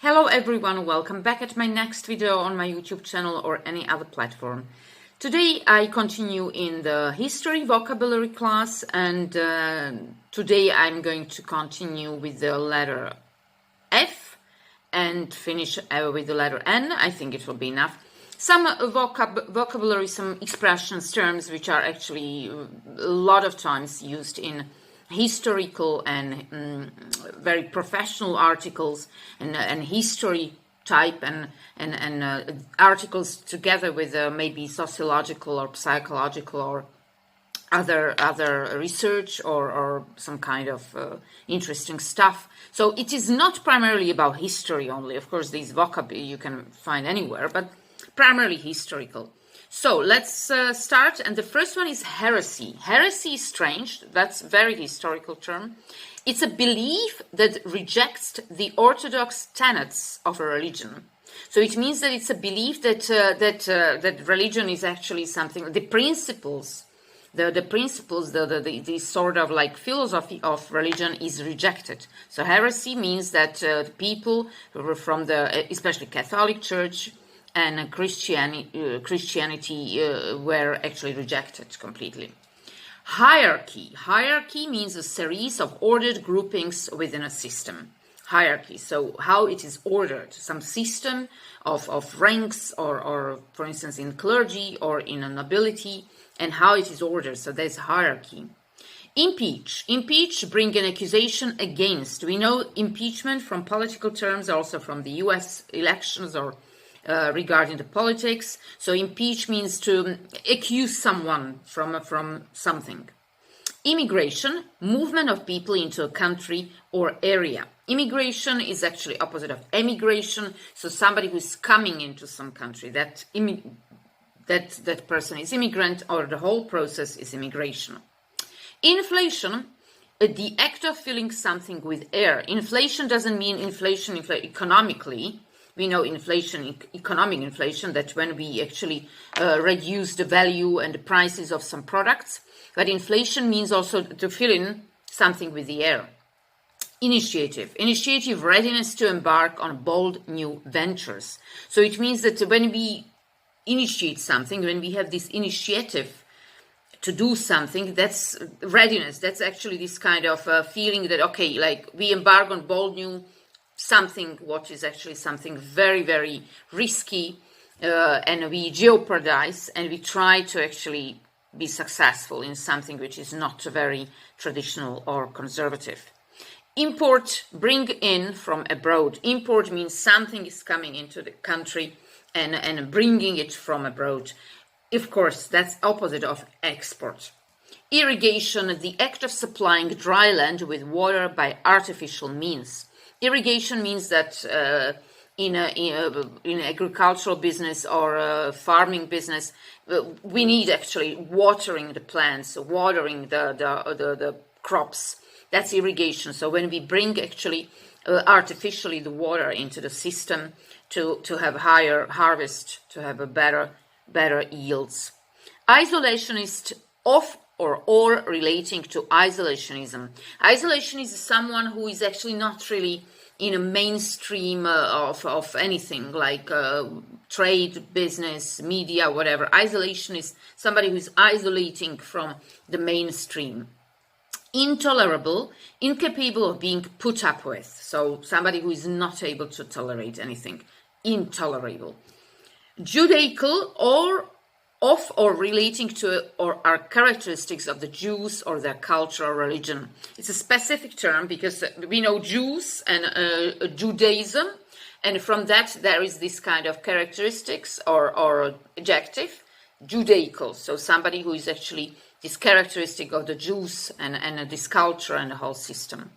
Hello everyone, welcome back at my next video on my YouTube channel or any other platform. Today I continue in the history vocabulary class, and today I'm going to continue with the letter F and finish with the letter N. I think it will be enough. Some vocabulary, some expressions, terms which are actually a lot of times used in historical and very professional articles and history type and articles together with maybe sociological or psychological or other research or some kind of interesting stuff. So it is not primarily about history only. Of course, these vocab you can find anywhere, but primarily historical. So let's start, and the first one is heresy. Heresy is strange, that's a very historical term. It's a belief that rejects the orthodox tenets of a religion. So it means that it's a belief that that religion is actually something, the principles, the sort of like philosophy of religion is rejected. So heresy means that people from the, especially Catholic Church, and Christianity were actually rejected completely. Hierarchy. Hierarchy means a series of ordered groupings within a system. Hierarchy, so how it is ordered, some system of ranks or for instance in clergy or in a nobility, and how it is ordered, so there's hierarchy. Impeach. Impeach, bring an accusation against. We know impeachment from political terms, also from the US elections or regarding the politics. So impeach means to accuse someone from something. Immigration, movement of people into a country or area. Immigration is actually opposite of emigration. So somebody who is coming into some country, that person is immigrant, or the whole process is immigration. Inflation, the act of filling something with air. Inflation doesn't mean inflation economically. We know inflation, economic inflation, that when we actually reduce the value and the prices of some products. But inflation means also to fill in something with the air. Initiative. Initiative, readiness to embark on bold new ventures. So it means that when we initiate something, when we have this initiative to do something, that's readiness. That's actually this kind of feeling that, okay, like we embark on bold new something what is actually something very, very risky, and we jeopardize and we try to actually be successful in something which is not very traditional or conservative. Import, bring in from abroad. Import means something is coming into the country and bringing it from abroad. Of course, that's opposite of export. Irrigation, the act of supplying dry land with water by artificial means. Irrigation means that in agricultural business or farming business, we need actually watering the plants, watering the crops. That's irrigation. So when we bring actually artificially the water into the system to have higher harvest, to have a better yields. Isolationist, of or all relating to isolationism. Isolationism is someone who is actually not really in a mainstream of anything like trade, business, media, whatever. Isolation is somebody who is isolating from the mainstream. Intolerable, incapable of being put up with. So somebody who is not able to tolerate anything. Intolerable. Judaical, or of or relating to or are characteristics of the Jews or their culture or religion. It's a specific term because we know Jews and Judaism, and from that there is this kind of characteristics or adjective, Judaical. So somebody who is actually this characteristic of the Jews and this culture and the whole system.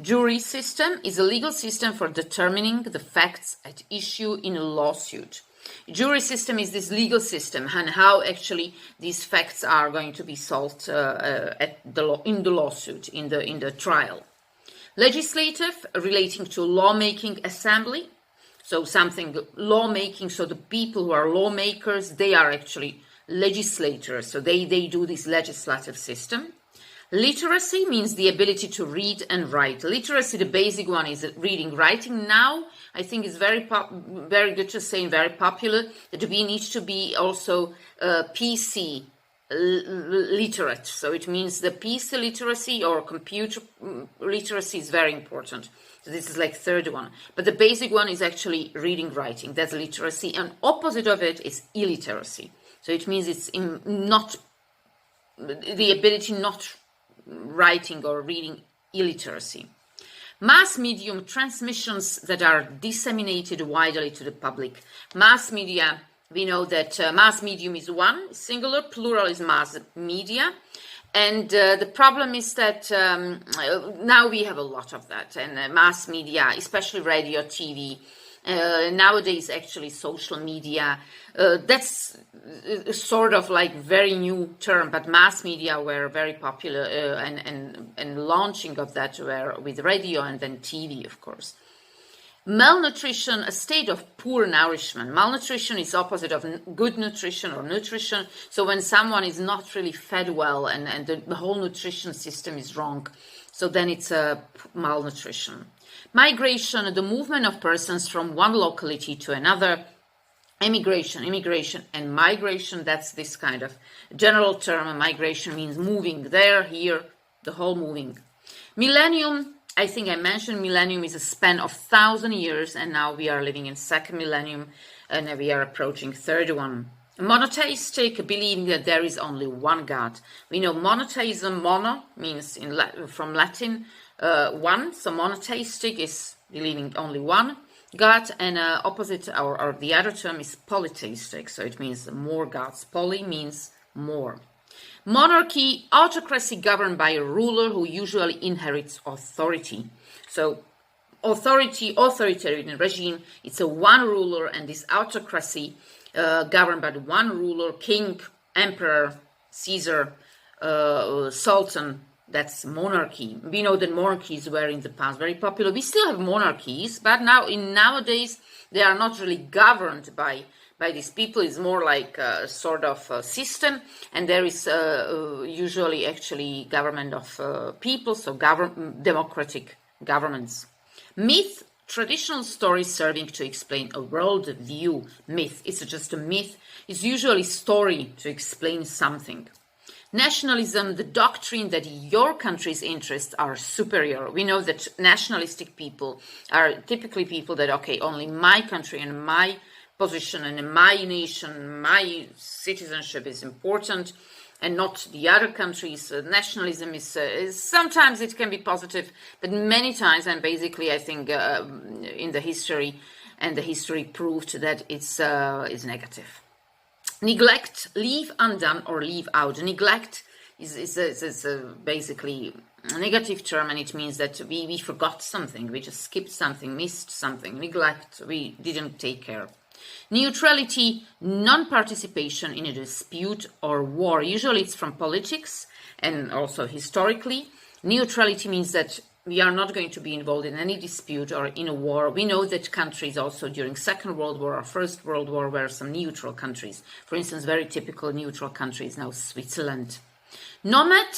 Jury system is a legal system for determining the facts at issue in a lawsuit. Jury system is this legal system and how actually these facts are going to be solved in the lawsuit, in the trial. Legislative, relating to lawmaking assembly. So something lawmaking, so the people who are lawmakers, they are actually legislators. So they do this legislative system. Literacy means the ability to read and write. Literacy, the basic one, is reading. Writing now, I think is very good to say and very popular, that we need to be also PC literate. So it means the PC literacy or computer literacy is very important. So this is like third one. But the basic one is actually reading, writing. That's literacy. And opposite of it is illiteracy. So it means it's not the ability not writing or reading, illiteracy. Mass medium, transmissions that are disseminated widely to the public. Mass media, we know that mass medium is one, singular, plural is mass media. And the problem is that now we have a lot of that. And mass media, especially radio, TV, nowadays actually social media, that's sort of like very new term, but mass media were very popular and launching of that were with radio and then TV, of course. Malnutrition, a state of poor nourishment. Malnutrition is opposite of good nutrition or nutrition. So when someone is not really fed well and the whole nutrition system is wrong, so then it's a malnutrition. Migration, the movement of persons from one locality to another. Immigration, and migration, that's this kind of general term. Migration means moving there, here, the whole moving. Millennium, I think I mentioned millennium is a span of 1,000 years, and now we are living in second millennium, and we are approaching third one. Monotheistic, believing that there is only one God. We know monotheism, mono means from Latin one, so monotheistic is believing only one God, and opposite or the other term is polytheistic, so it means more gods. Poly means more. Monarchy, autocracy governed by a ruler who usually inherits authority. So authoritarian regime, it's a one ruler, and this autocracy governed by the one ruler, king, emperor, Caesar, sultan. That's monarchy. We know that monarchies were in the past very popular. We still have monarchies, but nowadays they are not really governed by these people. It's more like a sort of a system, and there is usually actually government of people, so democratic governments. Myth, traditional stories serving to explain a world view. Myth, it's just a myth. It's usually story to explain something. Nationalism, the doctrine that your country's interests are superior. We know that nationalistic people are typically people that, okay, only my country and my position and my nation, my citizenship is important and not the other countries. Nationalism is sometimes it can be positive, but many times, and basically I think in the history, and the history proved that it's negative. Neglect, leave undone or leave out. Neglect is basically a negative term, and it means that we forgot something, we just skipped something, missed something. Neglect, we didn't take care. Neutrality, non-participation in a dispute or war. Usually it's from politics and also historically. Neutrality means that we are not going to be involved in any dispute or in a war. We know that countries also during Second World War or First World War were some neutral countries. For instance, very typical neutral countries now, Switzerland. Nomad,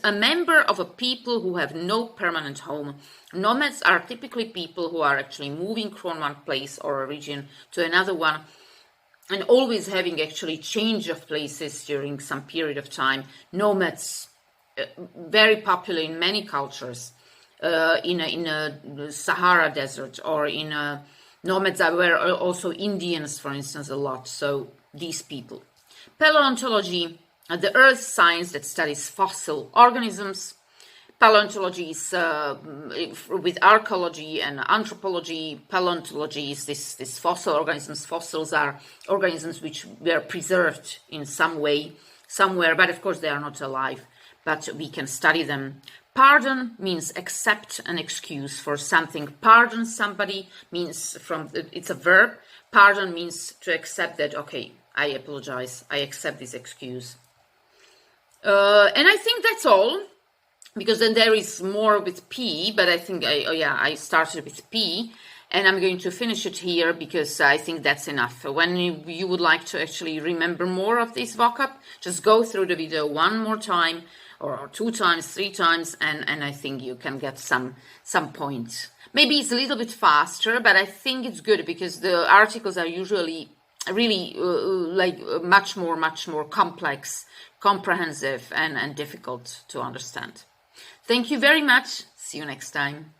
a member of a people who have no permanent home. Nomads are typically people who are actually moving from one place or a region to another one, and always having actually change of places during some period of time. Nomads, very popular in many cultures, in a Sahara desert, or nomads were also Indians, for instance, a lot. So these people. Paleontology, the earth science that studies fossil organisms. Paleontology is with archaeology and anthropology. Paleontology is this fossil organisms. Fossils are organisms which were preserved in some way, somewhere, but of course they are not alive, but we can study them. Pardon means accept an excuse for something. Pardon somebody means it's a verb. Pardon means to accept that, okay, I apologize, I accept this excuse. And I think that's all, because then there is more with P, but I think I started with P, and I'm going to finish it here because I think that's enough. When you would like to actually remember more of this vocab, just go through the video one more time, or 2 times, 3 times, and I think you can get some point. Maybe it's a little bit faster, but I think it's good because the articles are usually really much more complex, comprehensive, and difficult to understand. Thank you very much. See you next time.